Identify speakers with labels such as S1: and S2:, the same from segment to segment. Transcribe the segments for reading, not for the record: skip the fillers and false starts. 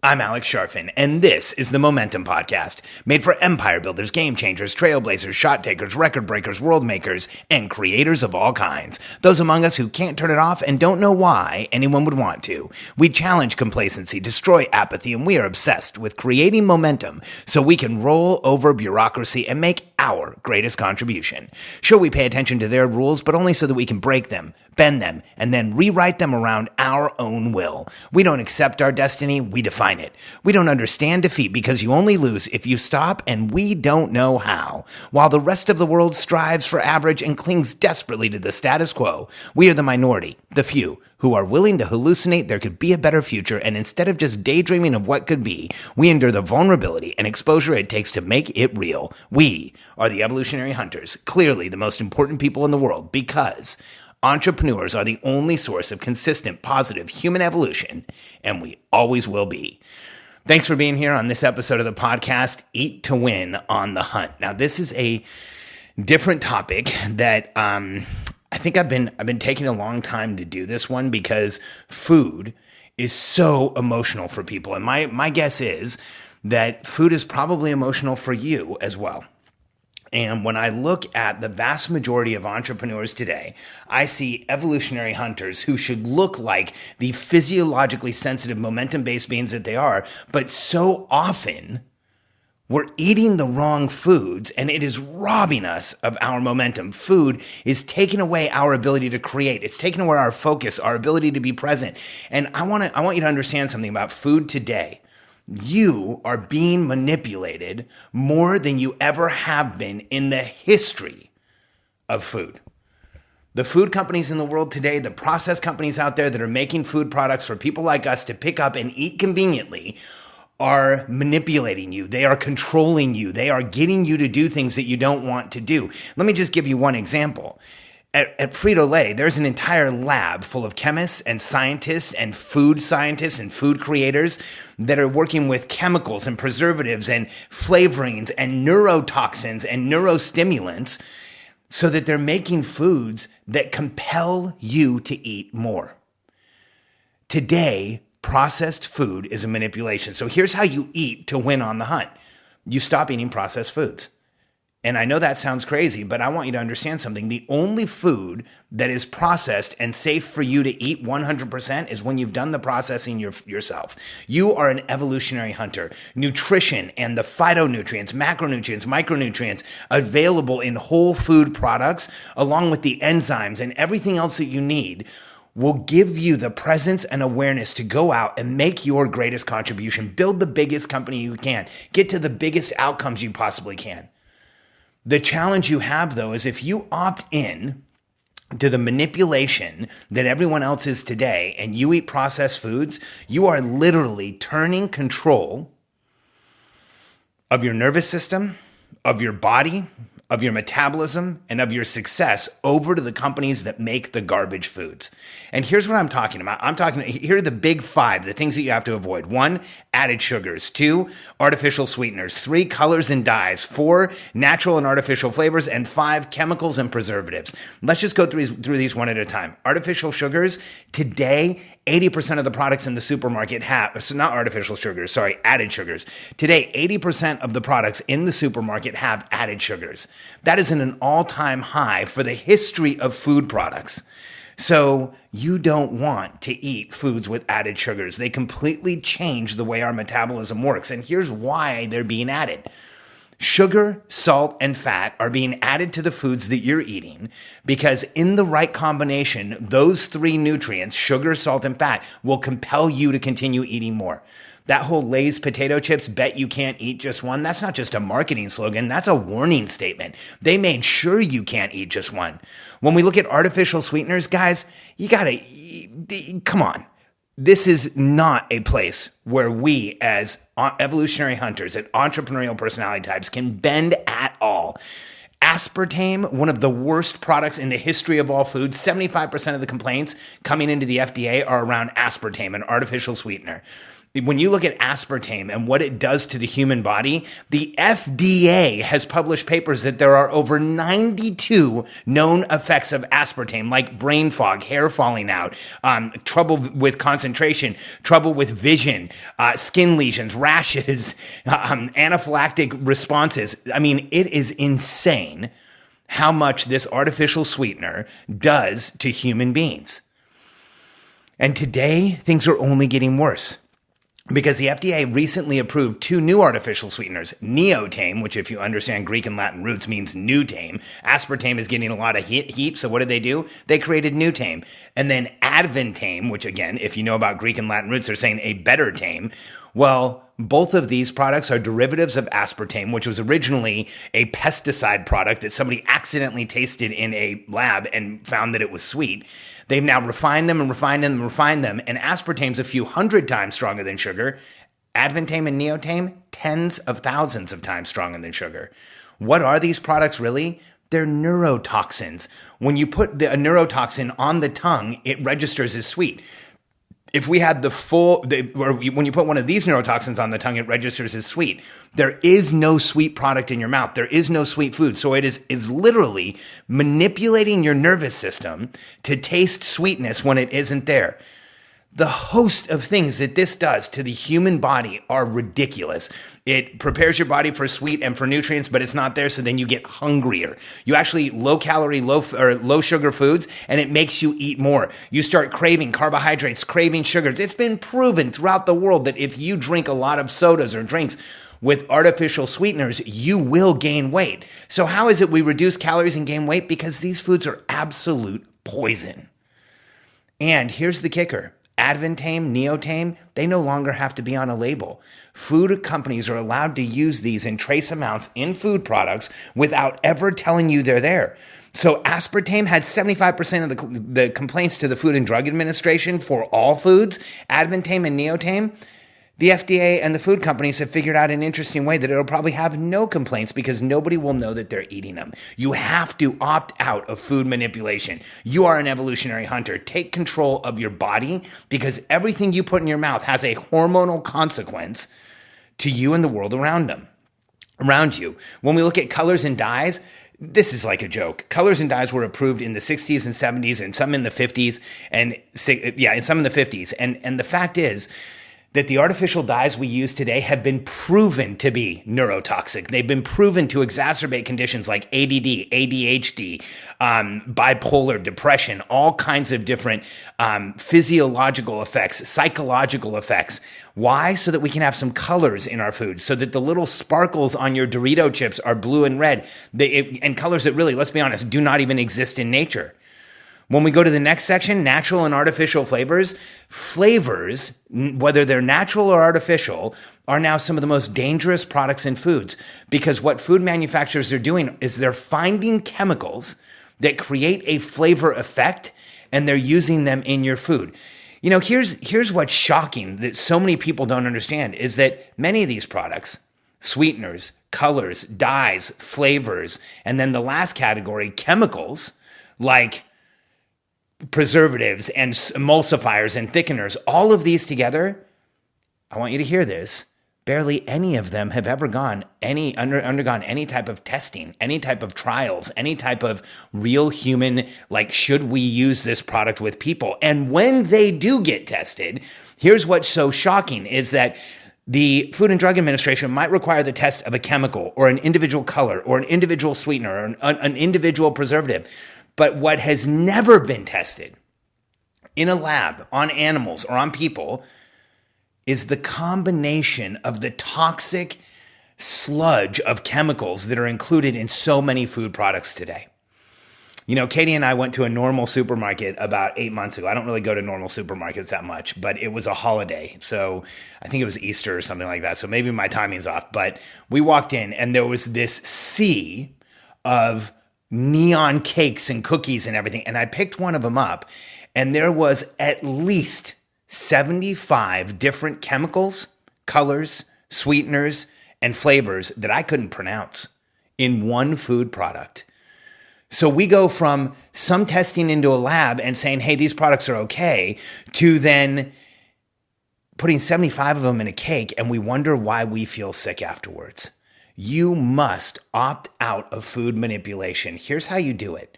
S1: I'm Alex Sharfin, and this is the Momentum Podcast, made for empire builders, game changers, trailblazers, shot takers, record breakers, world makers, and creators of all kinds. Those among us who can't turn it off and don't know why anyone would want to. We challenge complacency, destroy apathy, and we are obsessed with creating momentum so we can roll over bureaucracy and make our greatest contribution. Sure, we pay attention to their rules, but only so that we can break them, bend them, and then rewrite them around our own will. We don't accept our destiny, we define it. We don't understand defeat because you only lose if you stop, and we don't know how. While the rest of the world strives for average and clings desperately to the status quo, we are the minority, the few, who are willing to hallucinate there could be a better future, and instead of just daydreaming of what could be, we endure the vulnerability and exposure it takes to make it real. We are the evolutionary hunters, clearly the most important people in the world, because entrepreneurs are the only source of consistent, positive human evolution, and we always will be. Thanks for being here on this episode of the podcast, Eat to Win on the Hunt. Now, this is a different topic that I think I've been taking a long time to do this one because food is so emotional for people. And my guess is that food is probably emotional for you as well. And when I look at the vast majority of entrepreneurs today, I see evolutionary hunters who should look like the physiologically sensitive, momentum-based beings that they are, but so often we're eating the wrong foods, and it is robbing us of our momentum. Food is taking away our ability to create. It's taking away our focus, our ability to be present. And I want you to understand something about food today. You are being manipulated more than you ever have been in the history of food. The food companies in the world today, the processed companies out there that are making food products for people like us to pick up and eat conveniently, are manipulating you. They are controlling you. They are getting you to do things that you don't want to do. Let me just give you one example. At Frito-Lay, there's an entire lab full of chemists and scientists and food creators that are working with chemicals and preservatives and flavorings and neurotoxins and neurostimulants so that they're making foods that compel you to eat more. Today, processed food is a manipulation. So here's how you eat to win on the hunt. You stop eating processed foods. And I know that sounds crazy, but I want you to understand something. The only food that is processed and safe for you to eat 100% is when you've done the processing yourself. You are an evolutionary hunter. Nutrition and the phytonutrients, macronutrients, micronutrients available in whole food products, along with the enzymes and everything else that you need, will give you the presence and awareness to go out and make your greatest contribution. Build the biggest company you can. Get to the biggest outcomes you possibly can. The challenge you have, though, is if you opt in to the manipulation that everyone else is today and you eat processed foods, you are literally turning control of your nervous system, of your body, of your metabolism, and of your success over to the companies that make the garbage foods. And here's what I'm talking about. Here are the big five, the things that you have to avoid. 1, added sugars. 2, artificial sweeteners. 3, colors and dyes. 4, natural and artificial flavors. And 5, chemicals and preservatives. Let's just go through these one at a time. Artificial sugars. Today, 80% of the products in the supermarket have, so not artificial sugars, sorry, added sugars. Today, 80% of the products in the supermarket have added sugars. That is an all-time high for the history of food products. So you don't want to eat foods with added sugars. They completely change the way our metabolism works. And here's why they're being added. Sugar, salt, and fat are being added to the foods that you're eating because in the right combination, those 3 nutrients, sugar, salt, and fat, will compel you to continue eating more. That whole Lay's potato chips, bet you can't eat just one, that's not just a marketing slogan, that's a warning statement. They made sure you can't eat just one. When we look at artificial sweeteners, guys, come on. This is not a place where we as evolutionary hunters and entrepreneurial personality types can bend at all. Aspartame, one of the worst products in the history of all foods. 75% of the complaints coming into the FDA are around aspartame, an artificial sweetener. When you look at aspartame and what it does to the human body, the FDA has published papers that there are over 92 known effects of aspartame, like brain fog, hair falling out, trouble with concentration, trouble with vision, skin lesions, rashes, anaphylactic responses. I mean, it is insane how much this artificial sweetener does to human beings. And today, things are only getting worse, because the FDA recently approved 2 new artificial sweeteners, neotame, which if you understand Greek and Latin roots means new tame. Aspartame is getting a lot of heat, so what did they do? They created new tame. And then advantame, which again, if you know about Greek and Latin roots, they're saying a better tame. Well, both of these products are derivatives of aspartame, which was originally a pesticide product that somebody accidentally tasted in a lab and found that it was sweet. They've now refined them and refined them and refined them, and aspartame's a few hundred times stronger than sugar. Advantame and neotame, tens of thousands of times stronger than sugar. What are these products really? They're neurotoxins. When you put a neurotoxin on the tongue, it registers as sweet. If we had when you put one of these neurotoxins on the tongue, it registers as sweet. There is no sweet product in your mouth. There is no sweet food. So it is literally manipulating your nervous system to taste sweetness when it isn't there. The host of things that this does to the human body are ridiculous. It prepares your body for sweet and for nutrients, but it's not there, so then you get hungrier. You actually eat low-calorie, low-sugar foods, and it makes you eat more. You start craving carbohydrates, craving sugars. It's been proven throughout the world that if you drink a lot of sodas or drinks with artificial sweeteners, you will gain weight. So how is it we reduce calories and gain weight? Because these foods are absolute poison. And here's the kicker. Advantame, neotame, they no longer have to be on a label. Food companies are allowed to use these in trace amounts in food products without ever telling you they're there. So aspartame had 75% of the complaints to the Food and Drug Administration for all foods. Advantame and neotame, the FDA and the food companies have figured out an interesting way that it'll probably have no complaints because nobody will know that they're eating them. You have to opt out of food manipulation. You are an evolutionary hunter. Take control of your body because everything you put in your mouth has a hormonal consequence to you and the world around you. When we look at colors and dyes, this is like a joke. Colors and dyes were approved in the 60s and 70s and some in the 50s and some in the 50s. And the fact is that the artificial dyes we use today have been proven to be neurotoxic. They've been proven to exacerbate conditions like ADD, ADHD, bipolar, depression, all kinds of different physiological effects, psychological effects. Why? So that we can have some colors in our food, so that the little sparkles on your Dorito chips are blue and red, and colors that really, let's be honest, do not even exist in nature. When we go to the next section, natural and artificial flavors, whether they're natural or artificial, are now some of the most dangerous products in foods, because what food manufacturers are doing is they're finding chemicals that create a flavor effect, and they're using them in your food. You know, here's what's shocking that so many people don't understand is that many of these products, sweeteners, colors, dyes, flavors, and then the last category, chemicals, like preservatives and emulsifiers and thickeners, all of these together, I want you to hear this, barely any of them have ever undergone any type of testing, any type of trials, any type of real human, like, should we use this product with people? And when they do get tested, here's what's so shocking is that the Food and Drug Administration might require the test of a chemical or an individual color or an individual sweetener or an individual preservative. But what has never been tested in a lab on animals or on people is the combination of the toxic sludge of chemicals that are included in so many food products today. You know, Katie and I went to a normal supermarket about 8 months ago. I don't really go to normal supermarkets that much, but it was a holiday. So I think it was Easter or something like that. So maybe my timing's off. But we walked in and there was this sea of neon cakes and cookies and everything. And I picked one of them up and there was at least 75 different chemicals, colors, sweeteners, and flavors that I couldn't pronounce in one food product. So we go from some testing into a lab and saying, hey, these products are okay, to then putting 75 of them in a cake, and we wonder why we feel sick afterwards. You must opt out of food manipulation. Here's how you do it.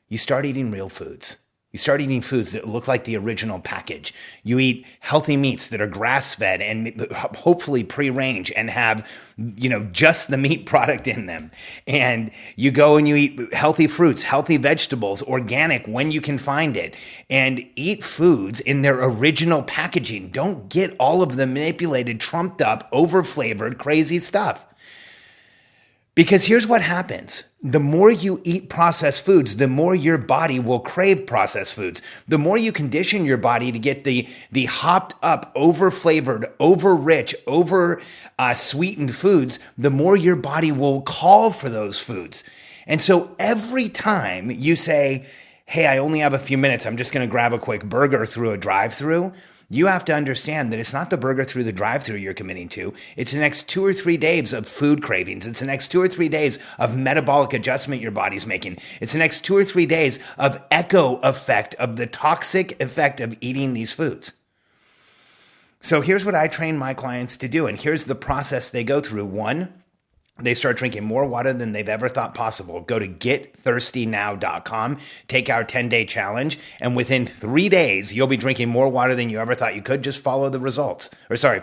S1: You start eating real foods. You start eating foods that look like the original package. You eat healthy meats that are grass-fed and hopefully pre-range and have, just the meat product in them. And you go and you eat healthy fruits, healthy vegetables, organic when you can find it, and eat foods in their original packaging. Don't get all of the manipulated, trumped up, over-flavored, crazy stuff. Because here's what happens. The more you eat processed foods, the more your body will crave processed foods. The more you condition your body to get the hopped up, over-flavored, over-rich, over-sweetened foods, the more your body will call for those foods. And so every time you say, hey, I only have a few minutes, I'm just going to grab a quick burger through a drive-thru, you have to understand that it's not the burger through the drive-thru you're committing to. It's the next 2 or 3 days of food cravings. It's the next 2 or 3 days of metabolic adjustment your body's making. It's the next 2 or 3 days of echo effect of the toxic effect of eating these foods. So here's what I train my clients to do, and here's the process they go through. 1, they start drinking more water than they've ever thought possible. Go to getthirstynow.com, take our 10-day challenge, and within 3 days, you'll be drinking more water than you ever thought you could. Just follow the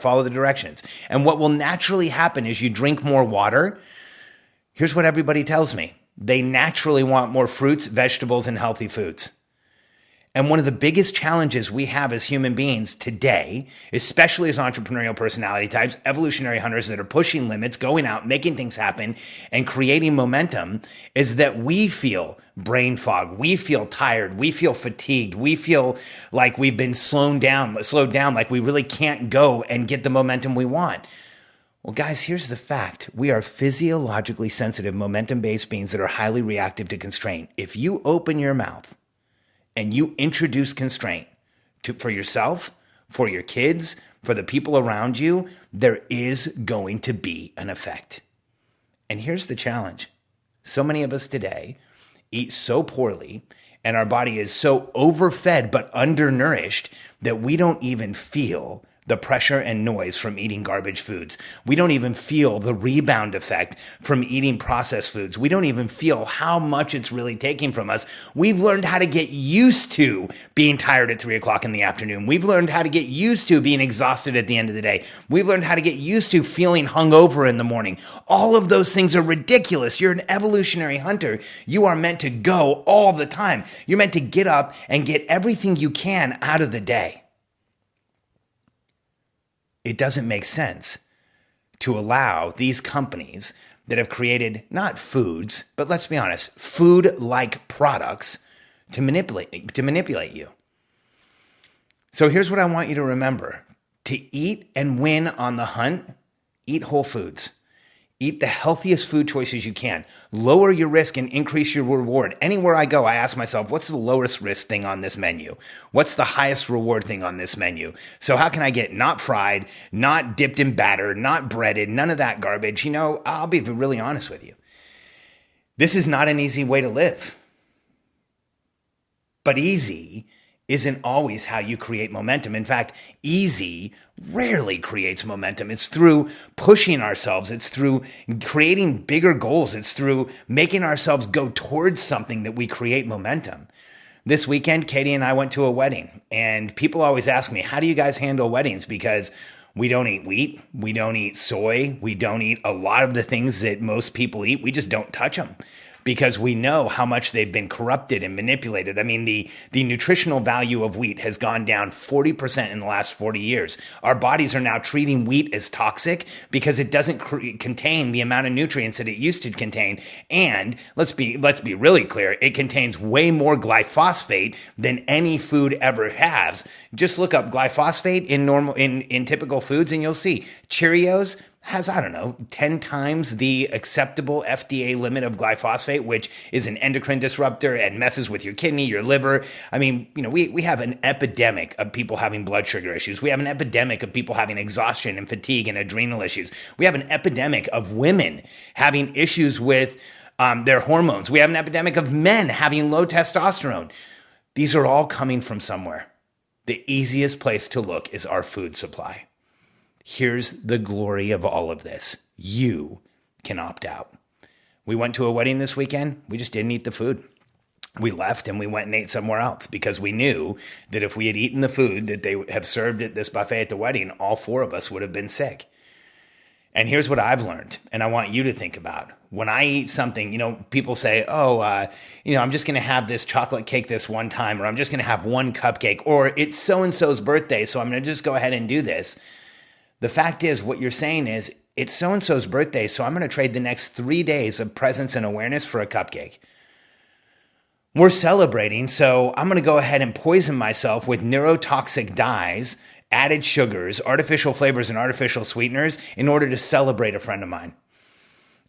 S1: follow the directions. And what will naturally happen is you drink more water. Here's what everybody tells me. They naturally want more fruits, vegetables, and healthy foods. And one of the biggest challenges we have as human beings today, especially as entrepreneurial personality types, evolutionary hunters that are pushing limits, going out, making things happen, and creating momentum, is that we feel brain fog. We feel tired. We feel fatigued. We feel like we've been slowed down, like we really can't go and get the momentum we want. Well, guys, here's the fact. We are physiologically sensitive, momentum-based beings that are highly reactive to constraint. If you open your mouth and you introduce constraint for yourself, for your kids, for the people around you, there is going to be an effect. And here's the challenge. So many of us today eat so poorly, and our body is so overfed but undernourished that we don't even feel the pressure and noise from eating garbage foods. We don't even feel the rebound effect from eating processed foods. We don't even feel how much it's really taking from us. We've learned how to get used to being tired at 3 o'clock in the afternoon. We've learned how to get used to being exhausted at the end of the day. We've learned how to get used to feeling hungover in the morning. All of those things are ridiculous. You're an evolutionary hunter. You are meant to go all the time. You're meant to get up and get everything you can out of the day. It doesn't make sense to allow these companies that have created not foods, but let's be honest, food-like products to manipulate you. So here's what I want you to remember. To eat and win on the hunt, eat whole foods. Eat the healthiest food choices you can. Lower your risk and increase your reward. Anywhere I go, I ask myself, what's the lowest risk thing on this menu? What's the highest reward thing on this menu? So how can I get not fried, not dipped in batter, not breaded, none of that garbage? I'll be really honest with you. This is not an easy way to live. But easy isn't always how you create momentum. In fact, easy rarely creates momentum. It's through pushing ourselves. It's through creating bigger goals. It's through making ourselves go towards something that we create momentum. This weekend, Katie and I went to a wedding, and people always ask me, how do you guys handle weddings? Because we don't eat wheat. We don't eat soy. We don't eat a lot of the things that most people eat. We just don't touch them, because we know how much they've been corrupted and manipulated. I mean, the nutritional value of wheat has gone down 40% in the last 40 years. Our bodies are now treating wheat as toxic because it doesn't contain the amount of nutrients that it used to contain. And let's be really clear, it contains way more glyphosate than any food ever has. Just look up glyphosate in typical foods and you'll see Cheerios has, 10 times the acceptable FDA limit of glyphosate, which is an endocrine disruptor and messes with your kidney, your liver. I mean, we have an epidemic of people having blood sugar issues. We have an epidemic of people having exhaustion and fatigue and adrenal issues. We have an epidemic of women having issues with their hormones. We have an epidemic of men having low testosterone. These are all coming from somewhere. the easiest place to look is our food supply. Here's the glory of all of this. You can opt out. We went to a wedding this weekend. We just didn't eat the food. We left and we went and ate somewhere else because we knew that if we had eaten the food that they have served at this buffet at the wedding, all four of us would have been sick. And here's what I've learned, and I want you to think about. When I eat something, people say, I'm just going to have this chocolate cake this one time, or I'm just going to have one cupcake, or it's so-and-so's birthday, so I'm going to just go ahead and do this. The fact is, what you're saying is, it's so-and-so's birthday, so I'm going to trade the next 3 days of presence and awareness for a cupcake. We're celebrating, so I'm going to go ahead and poison myself with neurotoxic dyes, added sugars, artificial flavors, and artificial sweeteners in order to celebrate a friend of mine.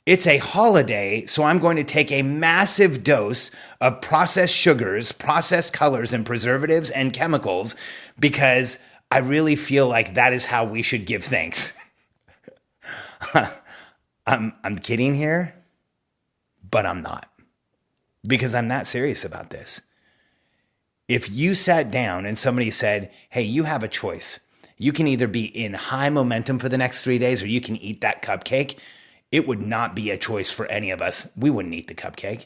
S1: It's a holiday, so I'm going to take a massive dose of processed sugars, processed colors, and preservatives and chemicals because I really feel like that is how we should give thanks. I'm kidding here, but I'm not. Because I'm not serious about this. If you sat down and somebody said, hey, you have a choice. You can either be in high momentum for the next 3 days or you can eat that cupcake. It would not be a choice for any of us. We wouldn't eat the cupcake.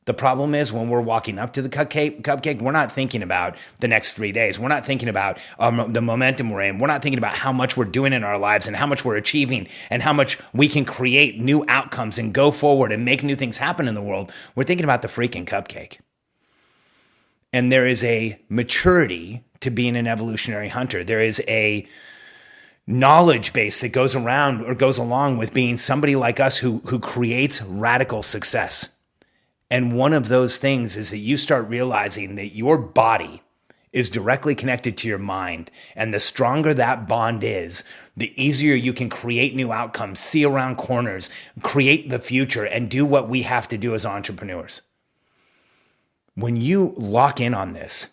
S1: The problem is when we're walking up to the cupcake, we're not thinking about the next 3 days. We're not thinking about the momentum we're in. We're not thinking about how much we're doing in our lives and how much we're achieving and how much we can create new outcomes and go forward and make new things happen in the world. We're thinking about the freaking cupcake. And there is a maturity to being an evolutionary hunter. There is a knowledge base that goes around or goes along with being somebody like us who creates radical success. And one of those things is that you start realizing that your body is directly connected to your mind. And the stronger that bond is, the easier you can create new outcomes, see around corners, create the future, and do what we have to do as entrepreneurs. When you lock in on this,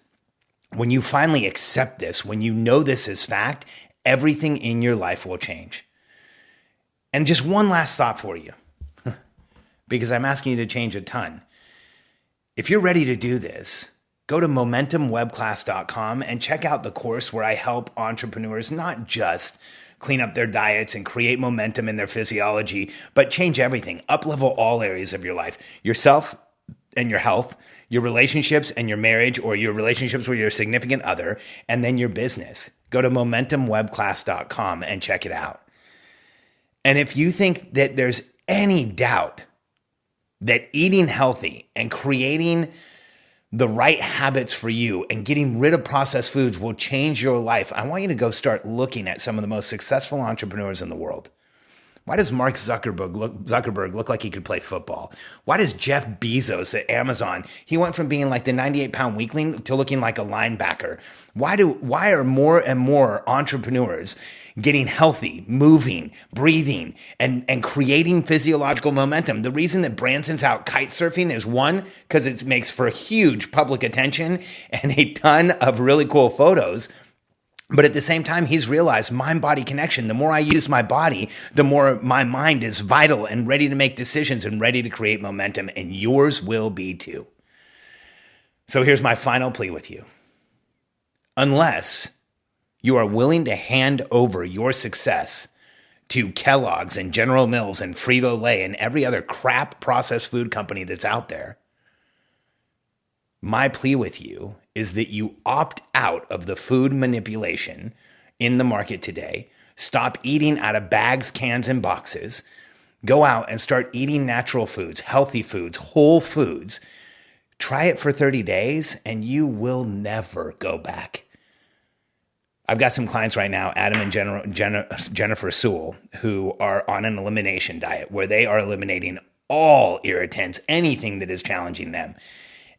S1: when you finally accept this, when you know this is fact, everything in your life will change. And just one last thought for you. Because I'm asking you to change a ton. If you're ready to do this, go to momentumwebclass.com and check out the course where I help entrepreneurs not just clean up their diets and create momentum in their physiology, but change everything, up-level all areas of your life, yourself and your health, your relationships and your marriage, or your relationships with your significant other, and then your business. Go to momentumwebclass.com and check it out. And if you think that there's any doubt that eating healthy and creating the right habits for you and getting rid of processed foods will change your life, I want you to go start looking at some of the most successful entrepreneurs in the world. Why does Mark Zuckerberg look like he could play football? Why does Jeff Bezos at Amazon, he went from being like the 98-pound weakling to looking like a linebacker? Why are more and more entrepreneurs getting healthy, moving, breathing, and creating physiological momentum? The reason that Branson's out kite surfing is one, because it makes for huge public attention and a ton of really cool photos. But at the same time, he's realized mind-body connection. The more I use my body, the more my mind is vital and ready to make decisions and ready to create momentum. And yours will be too. So here's my final plea with you. Unless you are willing to hand over your success to Kellogg's and General Mills and Frito-Lay and every other crap processed food company that's out there, my plea with you is that you opt out of the food manipulation in the market today. Stop eating out of bags, cans, and boxes. Go out and start eating natural foods, healthy foods, whole foods. Try it for 30 days and you will never go back. I've got some clients right now, Adam and Jennifer Sewell, who are on an elimination diet where they are eliminating all irritants, anything that is challenging them.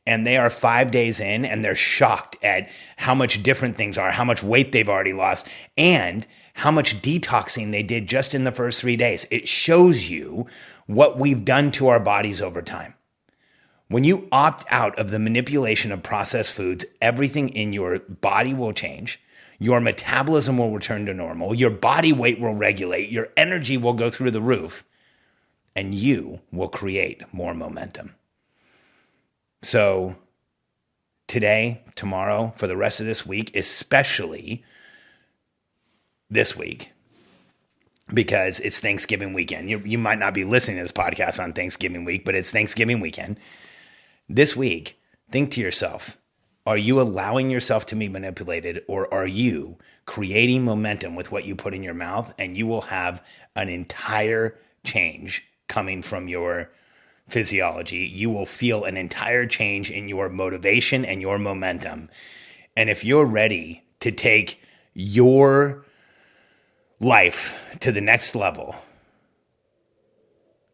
S1: And they are 5 days in and they're shocked at how much different things are, how much weight they've already lost, and how much detoxing they did just in the first 3 days. It shows you what we've done to our bodies over time. When you opt out of the manipulation of processed foods, everything in your body will change. Your metabolism will return to normal. Your body weight will regulate. Your energy will go through the roof. And you will create more momentum. So today, tomorrow, for the rest of this week, especially this week, because it's Thanksgiving weekend. You might not be listening to this podcast on Thanksgiving week, but it's Thanksgiving weekend. This week, think to yourself, are you allowing yourself to be manipulated, or are you creating momentum with what you put in your mouth? And you will have an entire change coming from your physiology. You will feel an entire change in your motivation and your momentum. And if you're ready to take your life to the next level,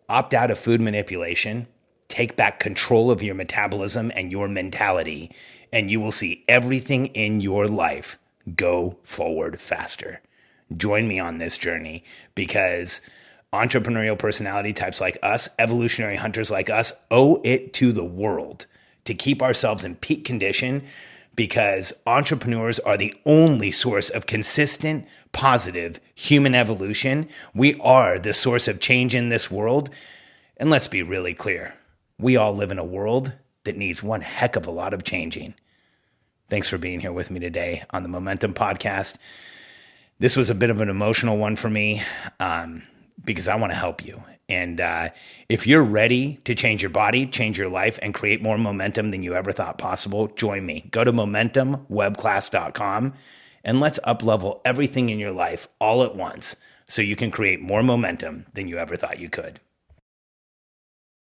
S1: opt out of food manipulation, take back control of your metabolism and your mentality, and you will see everything in your life go forward faster. Join me on this journey, because entrepreneurial personality types like us, evolutionary hunters like us, owe it to the world to keep ourselves in peak condition, because entrepreneurs are the only source of consistent, positive human evolution. We are the source of change in this world. And let's be really clear. We all live in a world that needs one heck of a lot of changing. Thanks for being here with me today on the Momentum Podcast. This was a bit of an emotional one for me because I want to help you. And if you're ready to change your body, change your life, and create more momentum than you ever thought possible, join me. Go to momentumwebclass.com and let's up-level everything in your life all at once so you can create more momentum than you ever thought you could.